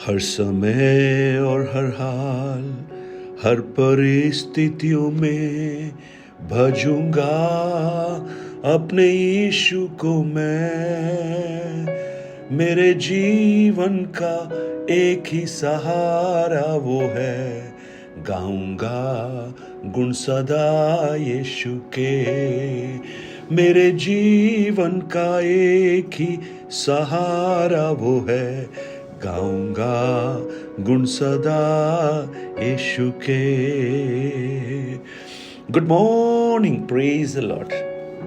हर समय और हर हाल, हर परिस्थितियों में भजूंगा अपने यीशु को मैं। मेरे जीवन का एक ही सहारा वो है, गाऊंगा गुण सदा यीशु के। मेरे जीवन का एक ही सहारा वो है, गाऊंगा गुण सदा यीशु के। Good morning, praise the Lord.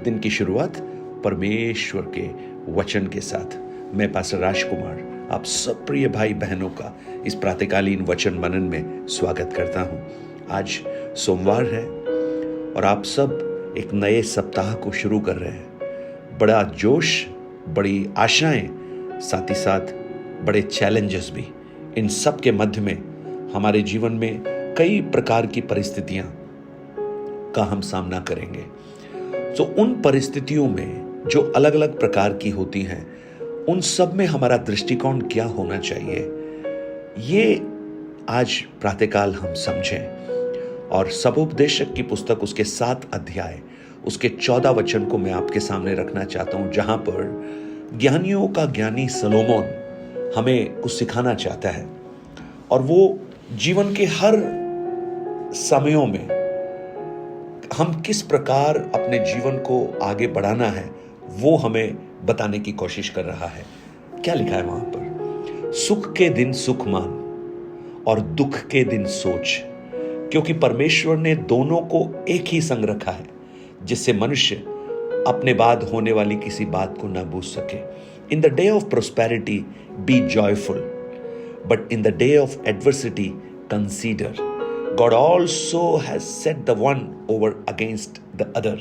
दिन की शुरुआत परमेश्वर के वचन के साथ मैं पास्टर राजकुमार आप सब प्रिय भाई बहनों का इस प्रातःकालीन वचन मनन में स्वागत करता हूं। आज सोमवार है और आप सब एक नए सप्ताह को शुरू कर रहे हैं। बड़ा जोश, बड़ी आशाएं, साथ ही साथ बड़े चैलेंजेस भी। इन सब के मध्य में हमारे जीवन में कई प्रकार की परिस्थितियां का हम सामना करेंगे। तो उन परिस्थितियों में जो अलग अलग प्रकार की होती हैं, उन सब में हमारा दृष्टिकोण क्या होना चाहिए, ये आज प्रातःकाल हम समझें। और सबोपदेशक की पुस्तक उसके 7 अध्याय उसके 14 वचन को मैं आपके सामने रखना चाहता हूं, जहां पर ज्ञानियों का ज्ञानी सलोमोन हमें कुछ सिखाना चाहता है। और वो जीवन के हर समयों में हम किस प्रकार अपने जीवन को आगे बढ़ाना है, वो हमें बताने की कोशिश कर रहा है। क्या लिखा है वहां पर? सुख के दिन सुख मान और दुख के दिन सोच, क्योंकि परमेश्वर ने दोनों को एक ही संग रखा है, जिससे मनुष्य अपने बाद होने वाली किसी बात को ना बूझ सके। In the day of prosperity be joyful, but in the day of adversity consider God also has set the one over against the other,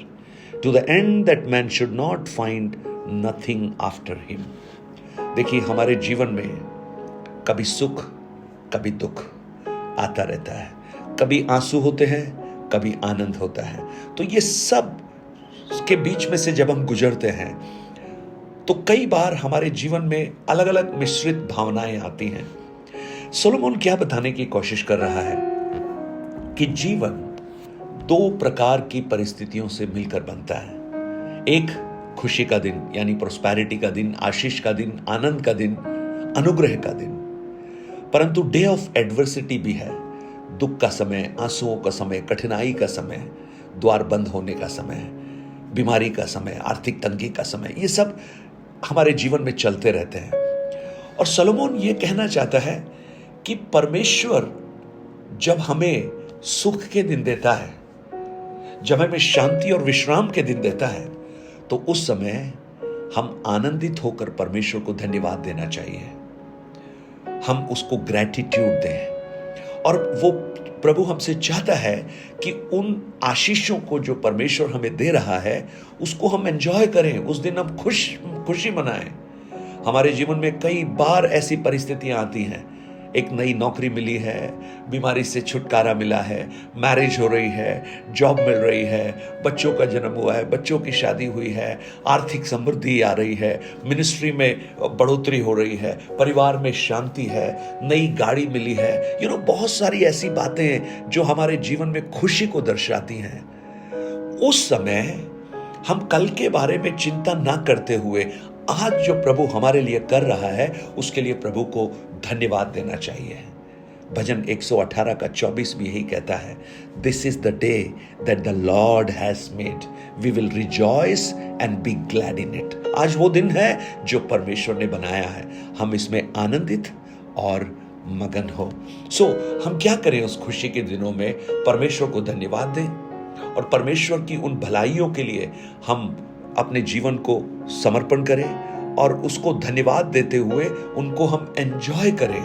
to the end that man should not find nothing after him. देखिए, हमारे जीवन में कभी सुख कभी दुख आता रहता है, कभी आंसू होते हैं, कभी आनंद होता है। तो ये सब के बीच में से जब हम गुजरते हैं तो कई बार हमारे जीवन में अलग अलग मिश्रित भावनाएं आती हैं। सोलोमन क्या बताने की कोशिश कर रहा है कि जीवन 2 प्रकार की परिस्थितियों से मिलकर बनता है। एक खुशी का दिन, यानी प्रोस्पेरिटी का दिन, आशीष का दिन, आनंद का दिन, अनुग्रह का दिन। परंतु डे ऑफ एडवर्सिटी भी है, दुख का समय, आंसुओं का समय, कठिनाई का समय, द्वार बंद होने का समय, बीमारी का समय, आर्थिक तंगी का समय। ये सब हमारे जीवन में चलते रहते हैं। और सोलोमन ये कहना चाहता है कि परमेश्वर जब हमें सुख के दिन देता है, जब हमें शांति और विश्राम के दिन देता है, तो उस समय हम आनंदित होकर परमेश्वर को धन्यवाद देना चाहिए। हम उसको ग्रैटिट्यूड दें। और वो प्रभु हमसे चाहता है कि उन आशीषों को जो परमेश्वर हमें दे रहा है, उसको हम एंजॉय करें। उस दिन हम खुशी मनाएं। हमारे जीवन में कई बार ऐसी परिस्थितियां आती हैं, एक नई नौकरी मिली है, बीमारी से छुटकारा मिला है, मैरिज हो रही है, जॉब मिल रही है, बच्चों का जन्म हुआ है, बच्चों की शादी हुई है, आर्थिक समृद्धि आ रही है, मिनिस्ट्री में बढ़ोतरी हो रही है, परिवार में शांति है, नई गाड़ी मिली है। बहुत सारी ऐसी बातें जो हमारे जीवन में खुशी को दर्शाती हैं। उस समय हम कल के बारे में चिंता ना करते हुए आज जो प्रभु हमारे लिए कर रहा है, उसके लिए प्रभु को धन्यवाद देना चाहिए। भजन 118 का 24 भी यही कहता है, this is the day that the Lord has made, we will rejoice and be glad in it. आज वो दिन है जो परमेश्वर ने बनाया है, हम इसमें आनंदित और मगन हो। हम क्या करें उस खुशी के दिनों में? परमेश्वर को धन्यवाद दें और परमेश्वर की उन भलाइयों के लिए हम अपने जीवन को समर्पण करें और उसको धन्यवाद देते हुए उनको हम एंजॉय करें।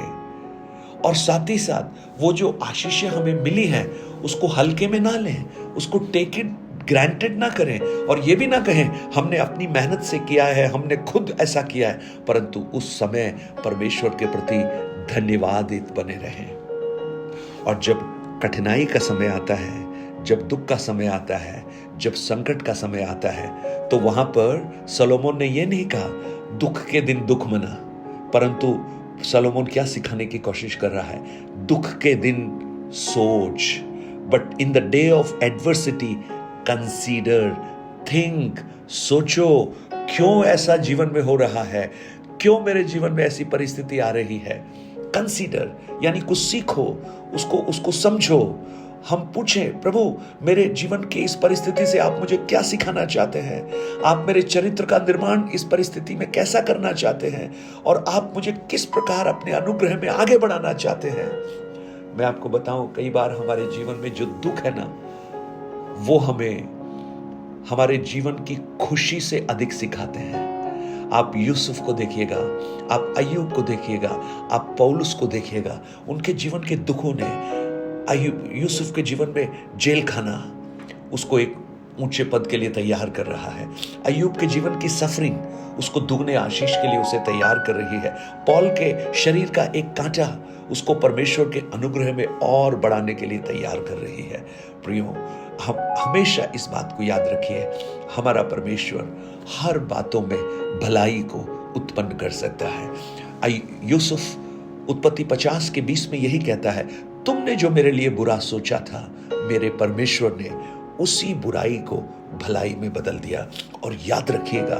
और साथ ही साथ वो जो आशीषें हमें मिली हैं, उसको हल्के में ना लें, उसको टेक इट ग्रांटेड ना करें और ये भी ना कहें हमने अपनी मेहनत से किया है, हमने खुद ऐसा किया है, परंतु उस समय परमेश्वर के प्रति धन्यवादित बने रहें। और जब कठिनाई का समय आता है, जब दुख का समय आता है, जब संकट का समय आता है, तो वहां पर सोलोमन ने यह नहीं कहा दुख के दिन दुख मना, परंतु सलोमन क्या सिखाने की कोशिश कर रहा है? दुख के दिन सोच, but in the day of adversity consider, think, सोचो क्यों ऐसा जीवन में हो रहा है, क्यों मेरे जीवन में ऐसी परिस्थिति आ रही है। कंसीडर यानी कुछ सीखो, उसको समझो। हम पूछें, प्रभु मेरे जीवन की इस परिस्थिति से आप मुझे क्या सिखाना चाहते हैं? आप मेरे चरित्र का निर्माण इस परिस्थिति में कैसा करना चाहते हैं? और आप मुझे किस प्रकार अपने अनुग्रह में आगे बढ़ाना चाहते हैं? मैं आपको बताऊं, कई बार हमारे जीवन में जो दुख है ना, वो हमें हमारे जीवन की खुशी से अधिक सिखाते हैं। आप यूसुफ को देखिएगा, आप अय्यूब को देखिएगा, आप पौलुस को देखिएगा, उनके जीवन के दुखों ने, यूसुफ के जीवन में जेल खाना उसको एक ऊंचे पद के लिए तैयार कर रहा है। अय्यूब के जीवन की सफरिंग उसको दुगने आशीष के लिए उसे तैयार कर रही है। पौल के शरीर का एक कांटा उसको परमेश्वर के अनुग्रह में और बढ़ाने के लिए तैयार कर रही है। प्रियो, हम हमेशा इस बात को याद रखिए, हमारा परमेश्वर हर बातों में भलाई को उत्पन्न कर सकता है। यूसुफ उत्पत्ति 50 के 20 में यही कहता है, तुमने जो मेरे लिए बुरा सोचा था, मेरे परमेश्वर ने उसी बुराई को भलाई में बदल दिया। और याद रखिएगा,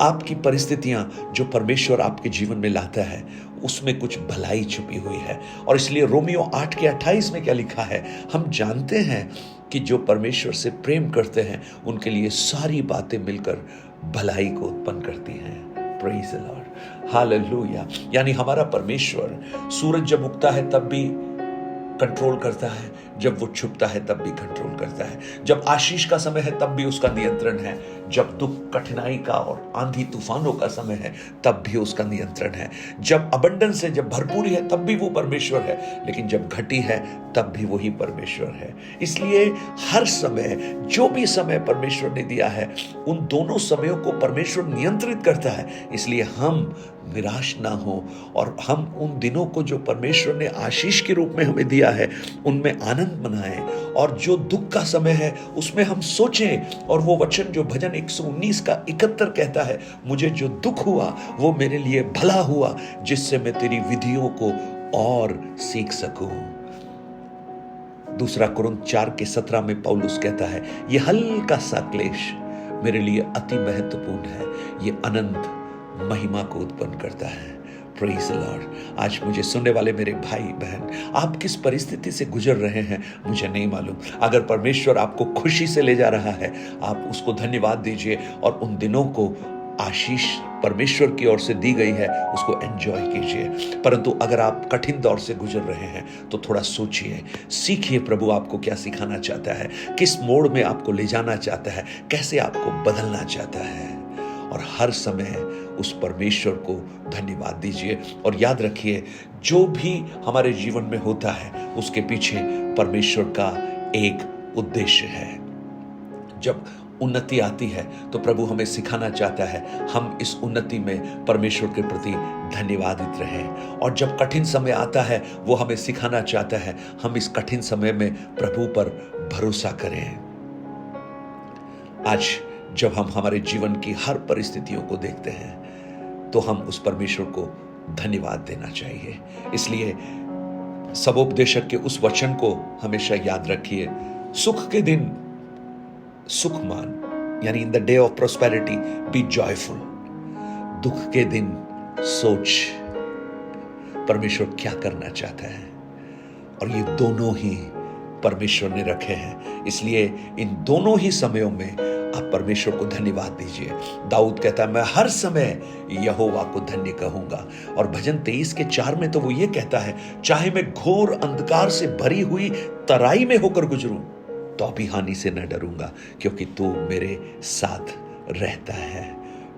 आपकी परिस्थितियां जो परमेश्वर आपके जीवन में लाता है, उसमें कुछ भलाई छुपी हुई है। और इसलिए रोमियो 8 के 28 में क्या लिखा है? हम जानते हैं कि जो परमेश्वर से प्रेम करते हैं उनके लिए सारी बातें मिलकर भलाई को उत्पन्न करती हैं। Praise the Lord, hallelujah. यानी हमारा परमेश्वर सूरज जब उगता है तब भी कंट्रोल करता है, जब वो छुपता है तब भी कंट्रोल करता है, जब आशीष का समय है तब भी उसका नियंत्रण है, जब दुख कठिनाई का और आंधी तूफानों का समय है तब भी उसका नियंत्रण है, जब अबंडेंस है, जब भरपूरी है तब भी वो परमेश्वर है, लेकिन जब घटी है तब भी वही परमेश्वर है। इसलिए हर समय, जो भी समय परमेश्वर ने दिया है, उन दोनों समयों को परमेश्वर नियंत्रित करता है। इसलिए हम निराश ना हो और हम उन दिनों को जो परमेश्वर ने आशीष के रूप में हमें दिया है उनमें आनंद मनाएं, और जो दुख का समय है उसमें हम सोचें। और वो वचन जो भजन 119 का 71 कहता है, मुझे जो दुख हुआ वो मेरे लिए भला हुआ, जिससे मैं तेरी विधियों को और सीख सकूं। दूसरा कुरिन्थ 4 के 17 में पौलुस कहता है, ये हल्का सा क्लेश मेरे लिए अति महत्वपूर्ण है, ये अनंत महिमा को उत्पन्न करता है। Praise the Lord. आज मुझे सुनने वाले मेरे भाई बहन, आप किस परिस्थिति से गुजर रहे हैं मुझे नहीं मालूम। अगर परमेश्वर आपको खुशी से ले जा रहा है, आप उसको धन्यवाद दीजिए और उन दिनों को आशीष परमेश्वर की ओर से दी गई है उसको एंजॉय कीजिए। परंतु अगर आप कठिन दौर से गुजर रहे हैं तो थोड़ा सोचिए, सीखिए प्रभु आपको क्या सिखाना चाहता है, किस मोड़ में आपको ले जाना चाहता है, कैसे आपको बदलना चाहता है। और हर समय उस परमेश्वर को धन्यवाद दीजिए और याद रखिए, जो भी हमारे जीवन में होता है उसके पीछे परमेश्वर का एक उद्देश्य है। जब उन्नति आती है तो प्रभु हमें सिखाना चाहता है हम इस उन्नति में परमेश्वर के प्रति धन्यवादित रहें, और जब कठिन समय आता है वो हमें सिखाना चाहता है हम इस कठिन समय में प्रभु पर भरोसा करें। आज जब हम हमारे जीवन की हर परिस्थितियों को देखते हैं तो हम उस परमेश्वर को धन्यवाद देना चाहिए। इसलिए सबोपदेशक के उस वचन को हमेशा याद रखिए, सुख के दिन सुख मान, यानी in the day of prosperity be joyful. दुख के दिन सोच परमेश्वर क्या करना चाहता है, और ये दोनों ही परमेश्वर ने रखे हैं। इसलिए इन दोनों ही समयों में आप परमेश्वर को धन्यवाद दीजिए। दाऊद कहता है, मैं हर समय यहोवा को धन्य कहूंगा। और भजन 23 के 4 में तो वो ये कहता है, चाहे मैं घोर अंधकार से भरी हुई तराई में होकर गुजरूं तो भी हानि से न डरूंगा, क्योंकि तू मेरे साथ रहता है।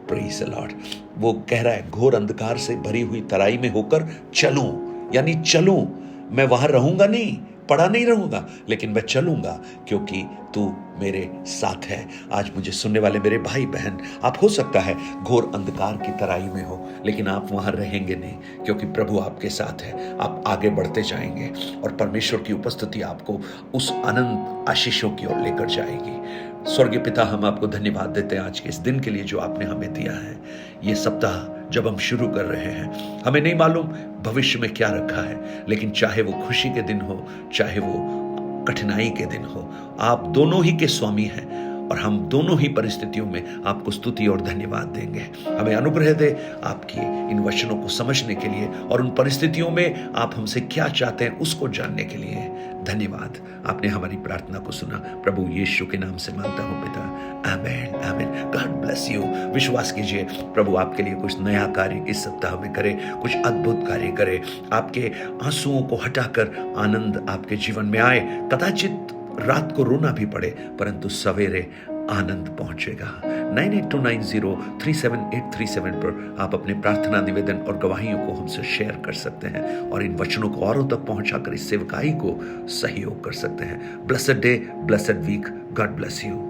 Praise the Lord. वो कह रहा है, घोर अंधकार से भरी हुई तराई में होकर चलूं, यानी चलूं, मैं वहां रहूंगा नहीं, पड़ा नहीं रहूंगा, लेकिन मैं चलूंगा क्योंकि तू मेरे साथ है। आज मुझे सुनने वाले मेरे भाई बहन, आप हो सकता है घोर अंधकार की तराई में हो, लेकिन आप वहां रहेंगे नहीं, क्योंकि प्रभु आपके साथ है। आप आगे बढ़ते जाएंगे और परमेश्वर की उपस्थिति आपको उस अनंत आशीषों की ओर लेकर जाएगी। स्वर्गीय पिता, हम आपको धन्यवाद देते हैं आज के इस दिन के लिए जो आपने हमें दिया है। ये सप्ताह जब हम शुरू कर रहे हैं। हमें नहीं मालूम भविष्य में क्या रखा है, लेकिन चाहे वो खुशी के दिन हो, चाहे वो कठिनाई के दिन हो, आप दोनों ही के स्वामी हैं और हम दोनों ही परिस्थितियों में आपको स्तुति और धन्यवाद देंगे। हमें अनुग्रह दे आपकी इन वचनों को समझने के लिए और उन परिस्थितियों में आप हमसे क्या चाहते हैं उसको जानने के लिए। धन्यवाद, आपने हमारी प्रार्थना को सुना। प्रभु यीशु के नाम से मांगता हूं पिता, amen amen. God bless you. विश्वास कीजिए प्रभु आपके लिए कुछ नया कार्य इस सप्ताह में करे, कुछ अद्भुत कार्य करे। आपके आंसुओं को हटाकर आनंद आपके जीवन में आए। कदाचित रात को रोना भी पड़े, परंतु सवेरे आनंद पहुंचेगा। 9829037837 पर आप अपने प्रार्थना, निवेदन और गवाहियों को हमसे शेयर कर सकते हैं और इन वचनों को औरों तक पहुंचाकर इस सेवकाई को सहयोग कर सकते हैं। Blessed day, blessed week. God bless you.